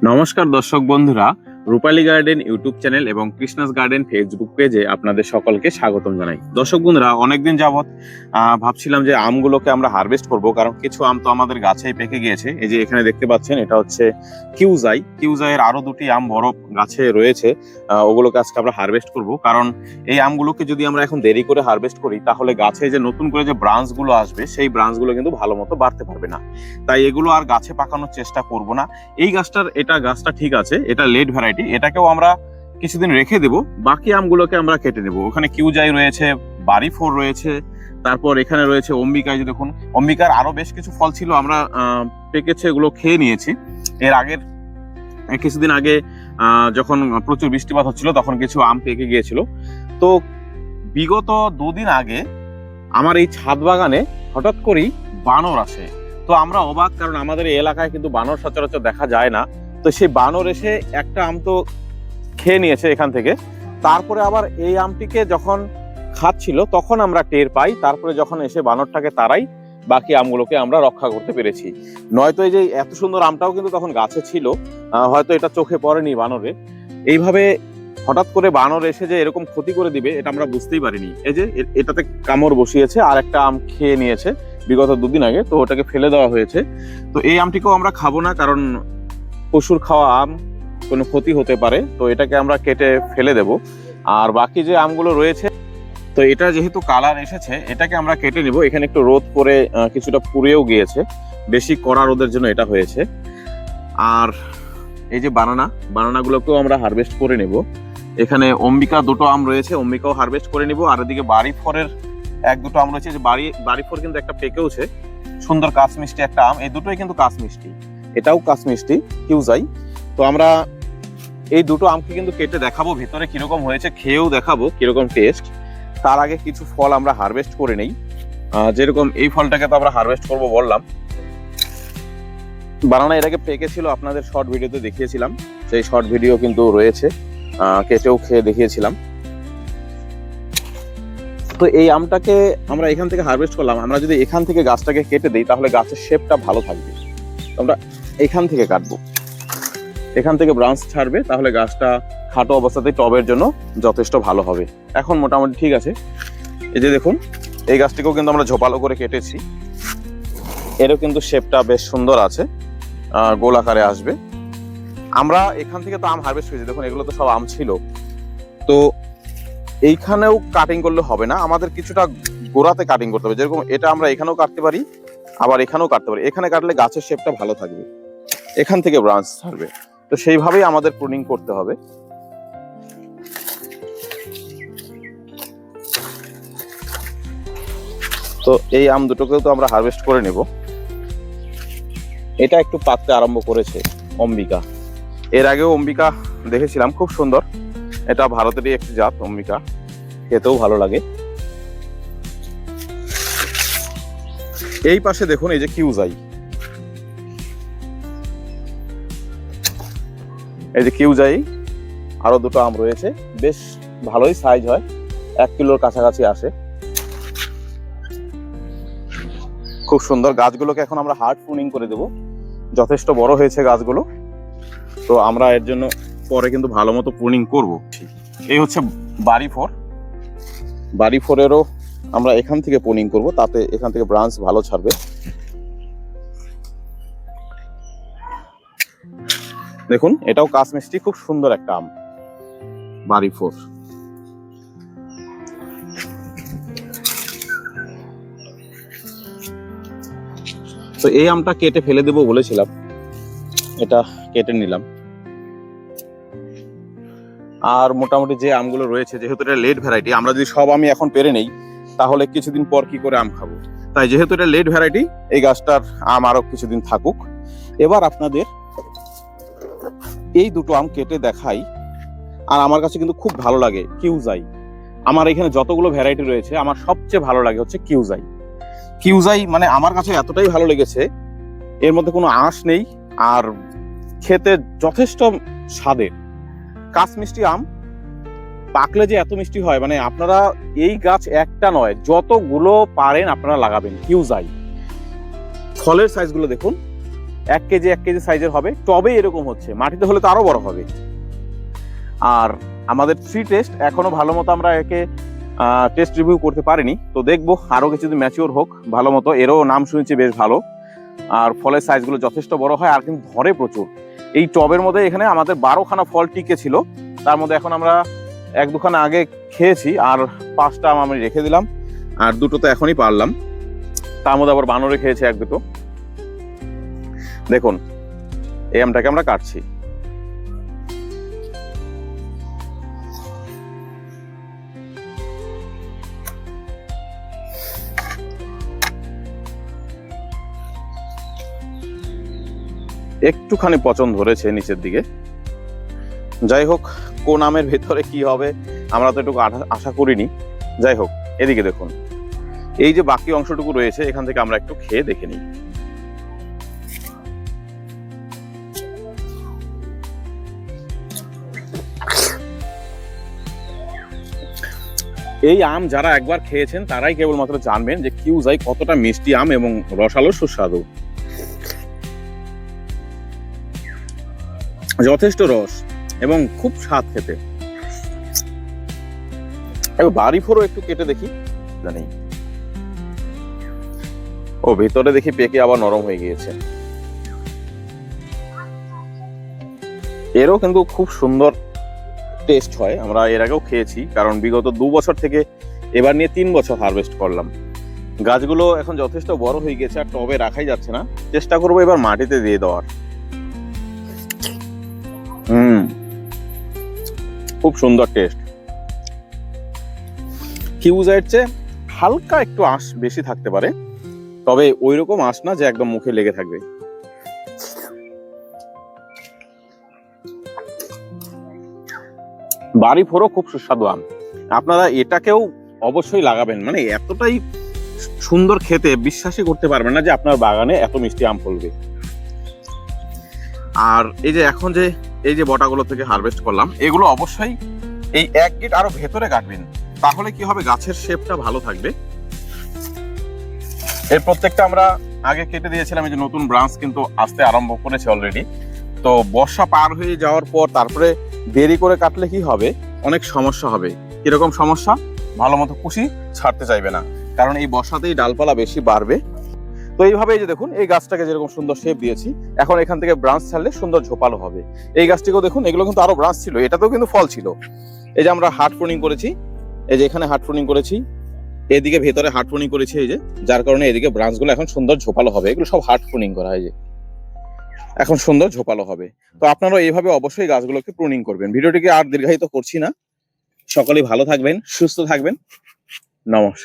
নমস্কার দর্শক বন্ধুরা, রূপালী গার্ডেন ইউটিউব চ্যানেল এবং কৃষ্ণাস গার্ডেন ফেসবুক পেজে আপনাদের সকলকে স্বাগতম জানাই। দর্শক বন্ধুরা, অনেকদিন যাবৎ ভাবছিলাম যে আমগুলোকে আমরা হারভেস্ট করব, কারণ কিছু আম তো আমাদের গাছেই পেকে গিয়েছে। এই যে এখানে দেখতে পাচ্ছেন, এটা হচ্ছে কিউজাইয়ের আরো দুটি আম বড় গাছে রয়েছে। ওগুলোকে আজকে আমরা হারভেস্ট করব, কারণ এই আমগুলোকে যদি আমরা এখন দেরি করে হারভেস্ট করি তাহলে গাছে যে নতুন করে যে ব্রাঞ্চ গুলো আসবে সেই ব্রাঞ্চ গুলো কিন্তু ভালো মতো বাড়তে পারবে না। তাই এগুলো আর গাছে পাকানোর চেষ্টা করব না। এই গাছটা ঠিক আছে, এটা লেট ভ্যারাইটি, এটাকেও আমরা কিছুদিন রেখে দেব। বাকি আমগুলোকে আমরা কেটে নেব। ওখানে কিউজাই রয়েছে, বাড়ি ফোর রয়েছে, তারপর এখানে রয়েছে অম্বিকায়। যে দেখুন, অম্বিকার আরো বেশ কিছু ফল ছিল, আমরা পেকেছে এগুলো খেয়ে নিয়েছি। এর আগের কিছুদিন আগে যখন প্রচুর বৃষ্টিপাত হচ্ছিল তখন কিছু আম পেকে গিয়েছিল। তো বিগত দুদিন আগে আমার এই ছাদ বাগানে হঠাৎ করেই বানর আসে। তো আমরা অবাক, কারণ আমাদের এই এলাকায় কিন্তু বানর সচরাচর দেখা যায় না। তো সেই বানর এসে একটা আম তো খেয়ে নিয়েছে এখান থেকে। তারপরে আবার এই আমটিকে যখন খাচ্ছিল তখন আমরা টের পাই। তারপরে যখন এসে বানরটাকে তাড়াই, বাকি আমগুলোকে আমরা রক্ষা করতে পেরেছি। নয়তো এই যে এত সুন্দর আমটাও কিন্তু তখন গাছে ছিল, হয়তো এটা চোখে পড়েনি বানরে। এইভাবে হঠাৎ করে বানর এসে যে এরকম ক্ষতি করে দিবে এটা আমরা বুঝতেই পারিনি। এই যে এটাতে কামড় বসিয়েছে, আর একটা আম খেয়ে নিয়েছে বিগত দুদিন আগে, তো ওটাকে ফেলে দেওয়া হয়েছে। তো এই আমটিকেও আমরা খাবো না, কারণ পশুর খাওয়া আম কোনো ক্ষতি হতে পারে। তো এটাকে আমরা কেটে ফেলে দেব। আর বাকি যে আমগুলো রয়েছে, তো এটা যেহেতু কালার এসেছে এটাকে আমরা কেটে নিব। এখানে একটু রোদ পরে কিছুটা পুড়েও গিয়েছে, বেশি কড়া রোদের জন্য এটা হয়েছে। আর এই যে বানানাগুলোকেও আমরা হারভেস্ট করে নেব। এখানে অম্বিকা দুটো আম রয়েছে, অম্বিকাও হারভেস্ট করে নিব। আর এদিকে বাড়ি ফোরের এক দুটো আম রয়েছে। যে বাড়ি ফোর কিন্তু একটা পেকেওছে, সুন্দর কাঁচ মিষ্টি একটা আম। এই দুটোই কিন্তু কাঁচ মিষ্টি, এটাও কাঁচ মিষ্টি কিউজাই। তো আমরা এই দুটো আমকে কিন্তু কেটে দেখাবো ভিতরে কিরকম হয়েছে, খেয়েও দেখাবো কিরকম টেস্ট। তার আগে কিছু ফল আমরা হারভেস্ট করে নেই। যেরকম এই ফলটাকে তো আমরা হারভেস্ট করব বললাম। বানানা এর আগে পেকেছিল, আপনাদের শর্ট ভিডিওতে দেখিয়েছিলাম, সেই শর্ট ভিডিও কিন্তু রয়েছে, কেটেও খেয়ে দেখিয়েছিলাম। তো এই আমটাকে আমরা এখান থেকে হারভেস্ট করলাম। আমরা যদি এখান থেকে গাছটাকে কেটে দিই তাহলে গাছের শেপটা ভালো থাকবে। আমরা এখান থেকে কাটবো, এখান থেকে ব্রাঞ্চ ছাড়বে, তাহলে গাছটা খাটো অবস্থাতে টবের জন্য যথেষ্ট ভালো হবে। এখন মোটামুটি ঠিক আছে। এই যে দেখুন, এই গাছটিকেও কিন্তু আমরা ঝোপালো করে কেটেছি। এরও কিন্তু শেপটা বেশ সুন্দর আছে, গোল আকারে আসবে। আমরা এখান থেকে তো আম হারভেস্ট করেছি, দেখুন এগুলো তো সব আম ছিল। তো এইখানেও কাটিং করলে হবে না, আমাদের কিছুটা গোড়াতে কাটিং করতে হবে। যেরকম এটা আমরা এখানেও কাটতে পারি, আবার এখানেও কাটতে পারি। এখানে কাটলে গাছের শেপটা ভালো থাকবে, এখান থেকে ব্রাঞ্চ ছাড়বে। তো সেইভাবেই আমাদের প্রুনিং করতে হবে। তো এই আম দুটোকেও তো আমরা হারভেস্ট করে নেব। এটা একটু পাকতে আরম্ভ করেছে অম্বিকা। এর আগেও অম্বিকা দেখেছিলাম, খুব সুন্দর। এটা ভারতেরই একটি জাত অম্বিকা, খেতেও ভালো লাগে। এই পাশে দেখুন, এই যে কিউজাই, এই যে কিউজাই আরো দুটো আম রয়েছে, বেশ ভালোই সাইজ হয়, 1 কিলোর কাছাকাছি আসে। খুব সুন্দর। গাছগুলোকে এখন আমরা হার্ড প্রুনিং করে দেব, যথেষ্ট বড় হয়েছে গাছগুলো। তো আমরা এর জন্য পরে কিন্তু ভালো মতো প্রুনিং করব। এই হচ্ছে বাড়ি ফোরেরও আমরা এখান থেকে প্রুনিং করব, তাতে এখান থেকে ব্রাঞ্চ ভালো ছাড়বে। দেখুন, এটাও কাঁচ মিষ্টি, খুব সুন্দর একটা আম, বাড়ি ফোর। তো এই আমটা কেটে ফেলে দেবো বলেছিলাম, এটা কেটে নিলাম। আর মোটামুটি যে আমগুলো রয়েছে, যেহেতু এটা লেট ভ্যারাইটি, আমরা যদি সব আমি এখন পেরে নেই তাহলে কিছুদিন পর কি করে আম খাবো। তাই যেহেতু এটা লেট ভ্যারাইটি, এই গাছটার আম আরো কিছুদিন থাকুক। এবার আপনাদের এই দুটো আম কেটে দেখাই। আর আমার কাছে কিন্তু খুব ভালো লাগে কিউজাই। আমার এখানে যতগুলো ভ্যারাইটি রয়েছে, আমার সবচেয়ে ভালো লাগে হচ্ছে কিউজাই। মানে আমার কাছে এতটাই ভালো লেগেছে, এর মধ্যে কোনো আঁশ নেই, আর খেতে যথেষ্ট স্বাদের। কাঁচ মিষ্টি আম, পাকলে যে এত মিষ্টি হয়, মানে আপনারা এই গাছ একটা নয়, যতগুলো পারেন আপনারা লাগাবেন কিউজাই। ফলের সাইজগুলো দেখুন, 1 কেজি সাইজের হবে, টবে এরকম হচ্ছে, মাটিতে হলে তো আরো বড় হবে। আর আমাদের ট্রি টেস্ট এখনো ভালো মতো আমরা একে টেস্ট রিভিউ করতে পারিনি, তো দেখবো আরো কিছুদিন ম্যাচিওর হোক ভালো মতো। এরও নাম শুনেছি বেশ ভালো, আর ফলের সাইজগুলো যথেষ্ট বড় হয় আর কিন্তু ধরে প্রচুর। এই টবের মধ্যে এখানে আমাদের 12খানা ফল টিকে ছিল, তার মধ্যে এখন আমরা 1-2খানা আগে খেয়েছি, আর 5টা আম আমি রেখে দিলাম, আর 2টো তো এখনই পারলাম, তার মধ্যে আবার বানরে খেয়েছে 1-2টো। দেখুন এই আমটাকে আমরা কাটছি। একটুখানি পচন ধরেছে নিচের দিকে, যাই হোক কোন আমের ভেতরে কি হবে আমরা তো একটু আশা করিনি। যাই হোক, এদিকে দেখুন এই যে বাকি অংশটুকু রয়েছে, এখান থেকে আমরা একটু খেয়ে দেখে নিই। এই আম যারা একবার খেয়েছেন তারাই কেবলমাত্র জানবেন যে কিউজাই কতটা মিষ্টি আম এবং রসালো সুস্বাদু। যথেষ্ট রস এবং খুব স্বাদ খেতে। এবার বাড়ি ফোরও একটু কেটে দেখি, জানি ও ভেতরে দেখি পেকে আবার নরম হয়ে গিয়েছে। এরও কিন্তু খুব সুন্দর টেস্ট হয়, আমরা এর আগেও খেয়েছি, কারণ বিগত 2 বছর থেকে এবার নিয়ে 3 বছর হারভেস্ট করলাম। গাছগুলো এখন যথেষ্ট বড় হয়ে গেছে, আর টবে রাখাই যাচ্ছে না, চেষ্টা করবো এবার মাটিতে দিয়ে দেওয়ার। খুব সুন্দর টেস্ট। কিউজাইয়ের চেয়ে হালকা একটু আঁশ বেশি থাকতে পারে, তবে ওই রকম আঁশ না যে একদম মুখে লেগে থাকবে। বাড়ি ফোরও খুব সুস্বাদু আম, আপনারা এটাকেও অবশ্যই লাগাবেন, মানে এতটাই সুন্দর খেতে বিশ্বাসই করতে পারবেন না যে আপনার বাগানে এত মিষ্টি আম ফলবে। আর এই যে এখন যে এই যে বটাগুলো থেকে হারভেস্ট করলাম, এগুলো অবশ্যই এই 1 গিট আরো ভেতরে কাটবেন, তাহলে কি হবে গাছের শেপটা ভালো থাকবে। এর প্রত্যেকটা আমরা আগে কেটে দিয়েছিলাম, এই যে নতুন ব্রাঞ্চ কিন্তু আসতে আরম্ভ করেছে অলরেডি। তো বর্ষা পার হয়ে যাওয়ার পর তারপরে দেরি করে কাটলে কি হবে, অনেক সমস্যা হবে। কিরকম সমস্যা? ভালো মতো কুশি ছাড়তে চাইবে না, কারণ এই বর্ষাতেই ডালপালা বেশি বাড়বে। তো এইভাবে এই যে দেখুন এই গাছটাকে যেরকম সুন্দর শেপ দিয়েছি, এখন এখান থেকে ব্রাঞ্চ ছাড়লে সুন্দর ঝোপালো হবে। এই গাছটিকেও দেখুন, এগুলো কিন্তু আরো ব্রাঞ্চ ছিল, এটাতেও কিন্তু ফল ছিল। এই যে আমরা হার্ড প্রুনিং করেছি, এই যে এখানে হার্ড প্রুনিং করেছি, এদিকে ভেতরে হার্ড প্রুনিং করেছি, এই যে যার কারণে এদিকে ব্রাঞ্চগুলো এখন সুন্দর ঝোপালো হবে। এগুলো সব হার্ড প্রুনিং করা হয়, যে এখন সুন্দর ঝোপালো হবে। তো আপনারা এইভাবে অবশ্যই গাছগুলোকে প্রুনিং করবেন। ভিডিওটিকে আর দীর্ঘায়িত করছি না, সকলেই ভালো থাকবেন, সুস্থ থাকবেন, নমস্কার।